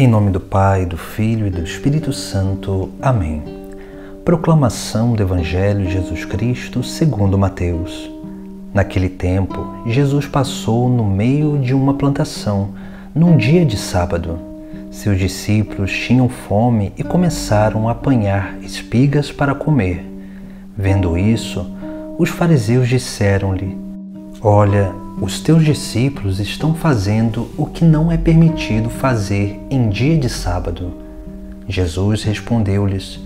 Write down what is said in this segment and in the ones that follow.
Em nome do Pai, do Filho e do Espírito Santo. Amém. Proclamação do Evangelho de Jesus Cristo segundo Mateus. Naquele tempo, Jesus passou no meio de uma plantação, num dia de sábado. Seus discípulos tinham fome e começaram a apanhar espigas para comer. Vendo isso, os fariseus disseram-lhe: Olha, os teus discípulos estão fazendo o que não é permitido fazer em dia de sábado. Jesus respondeu-lhes: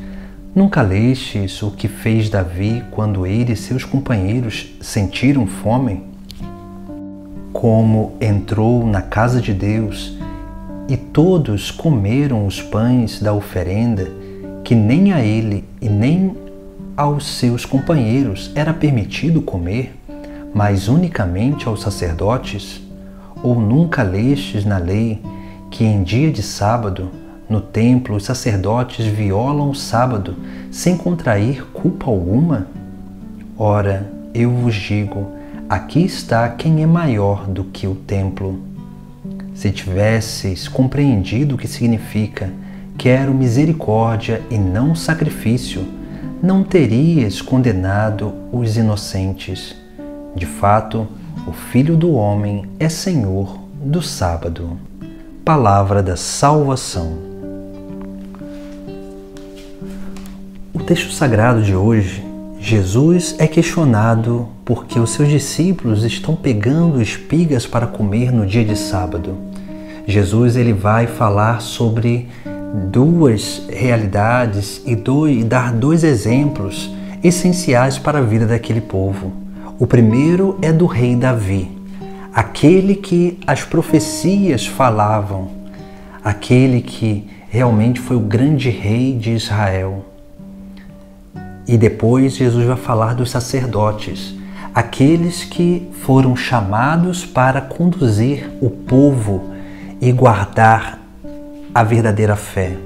Nunca lestes o que fez Davi quando ele e seus companheiros sentiram fome? Como entrou na casa de Deus e todos comeram os pães da oferenda, que nem a ele e nem aos seus companheiros era permitido comer, mas unicamente aos sacerdotes? Ou nunca lestes na lei que em dia de sábado, no templo, os sacerdotes violam o sábado sem contrair culpa alguma? Ora, eu vos digo, aqui está quem é maior do que o templo. Se tivesseis compreendido o que significa quero misericórdia e não sacrifício, não terias condenado os inocentes. De fato, o Filho do Homem é Senhor do sábado. Palavra da salvação. O texto sagrado de hoje, Jesus é questionado porque os seus discípulos estão pegando espigas para comer no dia de sábado. Jesus ele vai falar sobre duas realidades e dar dois exemplos essenciais para a vida daquele povo. O primeiro é do rei Davi, aquele que as profecias falavam, aquele que realmente foi o grande rei de Israel. E depois Jesus vai falar dos sacerdotes, aqueles que foram chamados para conduzir o povo e guardar a verdadeira fé.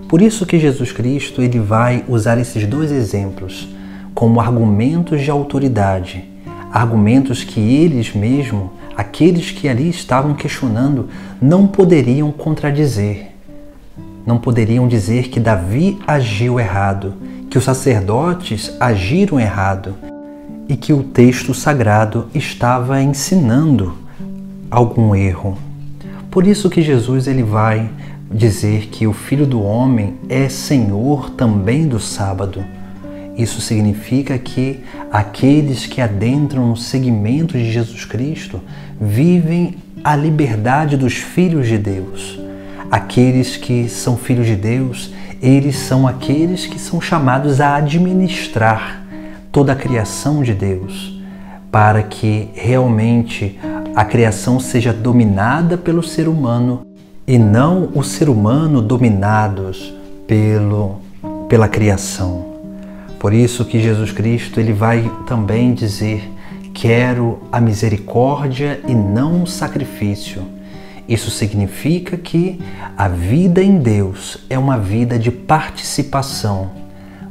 Por isso que Jesus Cristo ele vai usar esses dois exemplos como argumentos de autoridade, argumentos que eles mesmos, aqueles que ali estavam questionando, não poderiam contradizer. Não poderiam dizer que Davi agiu errado, que os sacerdotes agiram errado e que o texto sagrado estava ensinando algum erro. Por isso que Jesus ele vai dizer que o Filho do Homem é Senhor também do sábado. Isso significa que aqueles que adentram no seguimento de Jesus Cristo vivem a liberdade dos filhos de Deus. Aqueles que são filhos de Deus, eles são aqueles que são chamados a administrar toda a criação de Deus, para que realmente a criação seja dominada pelo ser humano e não o ser humano dominados pela criação. Por isso que Jesus Cristo ele vai também dizer: quero a misericórdia e não o sacrifício. Isso significa que a vida em Deus é uma vida de participação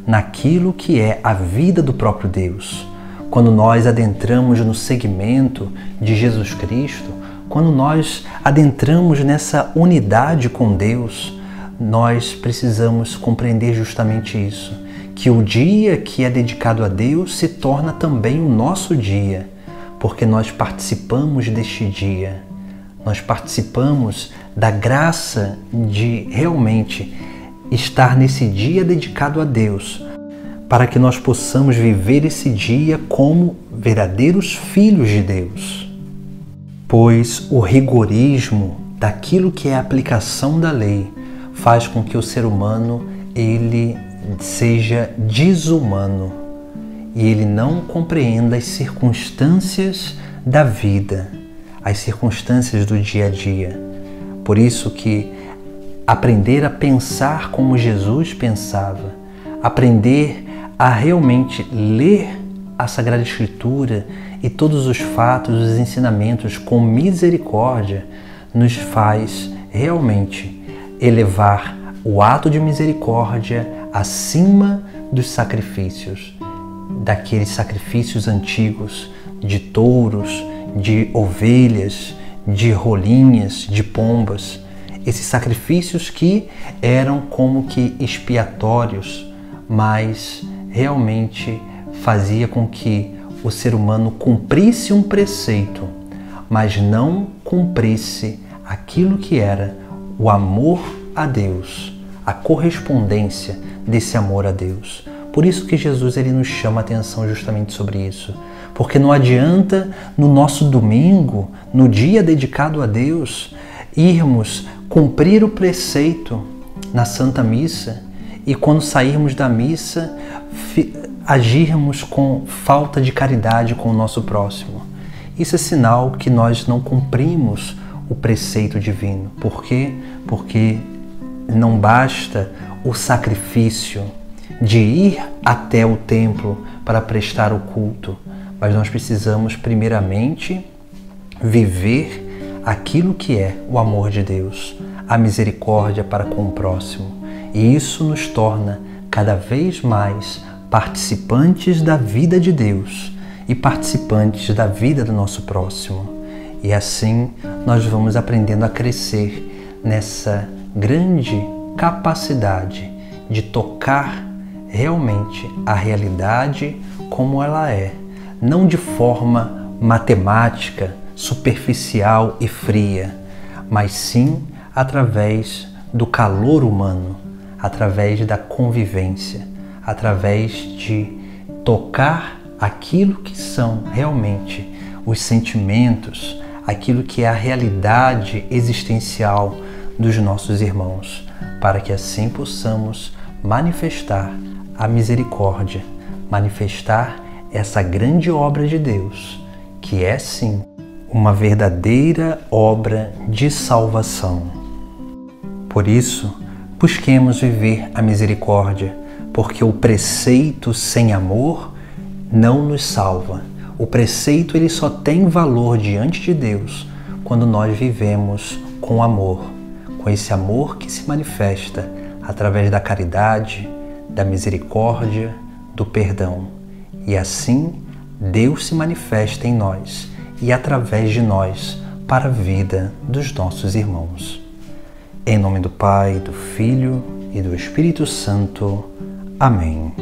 naquilo que é a vida do próprio Deus. Quando nós adentramos no segmento de Jesus Cristo, quando nós adentramos nessa unidade com Deus, nós precisamos compreender justamente isso. Que o dia que é dedicado a Deus se torna também o nosso dia, porque nós participamos deste dia, nós participamos da graça de realmente estar nesse dia dedicado a Deus, para que nós possamos viver esse dia como verdadeiros filhos de Deus. Pois o rigorismo daquilo que é a aplicação da lei faz com que o ser humano ele seja desumano e ele não compreenda as circunstâncias da vida, as circunstâncias do dia a dia. Por isso que aprender a pensar como Jesus pensava, aprender a realmente ler a Sagrada Escritura e todos os fatos, os ensinamentos com misericórdia, nos faz realmente elevar o ato de misericórdia acima dos sacrifícios, daqueles sacrifícios antigos, de touros, de ovelhas, de rolinhas, de pombas. Esses sacrifícios que eram como que expiatórios, mas realmente fazia com que o ser humano cumprisse um preceito, mas não cumprisse aquilo que era o amor a Deus, a correspondência desse amor a Deus. Por isso que Jesus ele nos chama a atenção justamente sobre isso. Porque não adianta no nosso domingo, no dia dedicado a Deus, irmos cumprir o preceito na Santa Missa e quando sairmos da missa agirmos com falta de caridade com o nosso próximo. Isso é sinal que nós não cumprimos o preceito divino. Por quê? Porque não basta o sacrifício de ir até o templo para prestar o culto, mas nós precisamos primeiramente viver aquilo que é o amor de Deus, a misericórdia para com o próximo. E isso nos torna cada vez mais participantes da vida de Deus e participantes da vida do nosso próximo. E assim nós vamos aprendendo a crescer nessa grande capacidade de tocar realmente a realidade como ela é, não de forma matemática, superficial e fria, mas sim através do calor humano, através da convivência, através de tocar aquilo que são realmente os sentimentos, aquilo que é a realidade existencial dos nossos irmãos, para que assim possamos manifestar a misericórdia, manifestar essa grande obra de Deus, que é sim uma verdadeira obra de salvação. Por isso, busquemos viver a misericórdia, porque o preceito sem amor não nos salva. O preceito ele só tem valor diante de Deus quando nós vivemos com amor, com esse amor que se manifesta através da caridade, da misericórdia, do perdão. E assim Deus se manifesta em nós e através de nós para a vida dos nossos irmãos. Em nome do Pai, do Filho e do Espírito Santo. Amém.